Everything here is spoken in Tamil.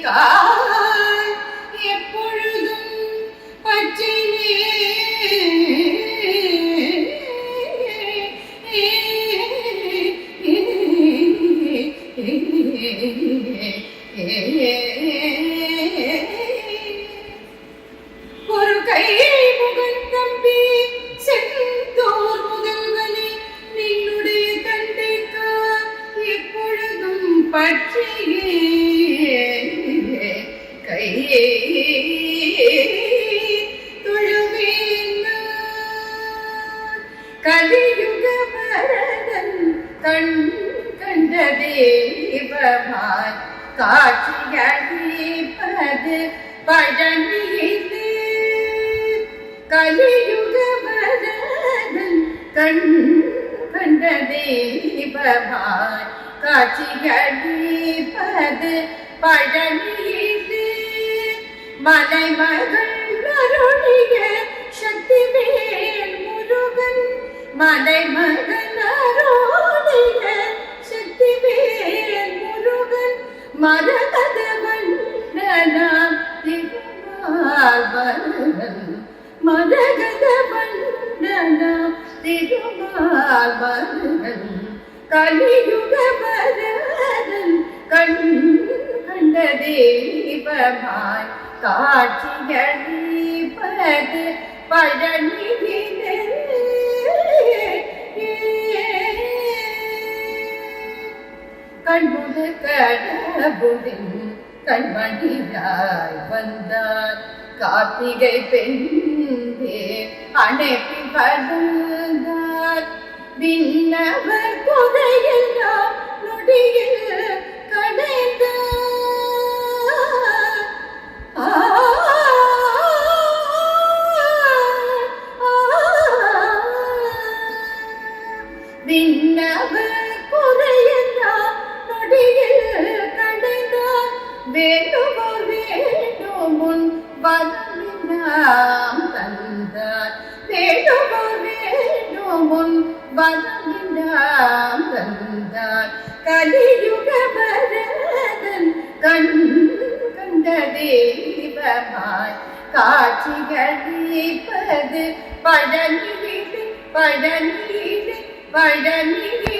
காய் எப்பொழுதும் பற்றினே ஒரு கை முகந்தம்பி செந்தோர் முதல்வனே நின்னுடைய தந்தைக்கா எப்பொழுதும் பற்றியே கையே தொழுவேன் கலியுக வரதன் கண் கண்ட தேவமாய் காட்சியளிப்பது பழனியிலே கலியுக வரதன் கண் கண்ட தேவமாய் காட்சியளிப்பது பழனியிலே மலைமகள் அருளிய சக்திவேல் முருகன் மலைமகன் அருளிய சக்திவேல் முருகன் மரகத வண்ணனாம் திருமால்வர்கள் மரகத வண்ணனாம் திருமால்வர்கள் கலியுக வரதன் கண் கண்ட தெய்வமாய் காட்சியளிப்பது பழனியிலே கண்முது கடவுளின் கண்மணியாய் வந்தார் கார்த்திகை பெண்ணே அணைப்பி வந்தார் விண்ணவர் குறையெல்லாம் நொடியில் கடைந்தார் விண்ணவர் குறையெல்லாம் நொடியில் கடைந்தார் வேண்டுவோர் வேண்டும் முன் வரலாம் தந்தார் வேண்டுவோர் வேண்டும் முன் வரலாம் தந்தார் கலியுக வரதன் கண் கண்ட தெய்வமாய் காட்சியளிப்பது பழனியிலே பழனியிலே பழனியிலே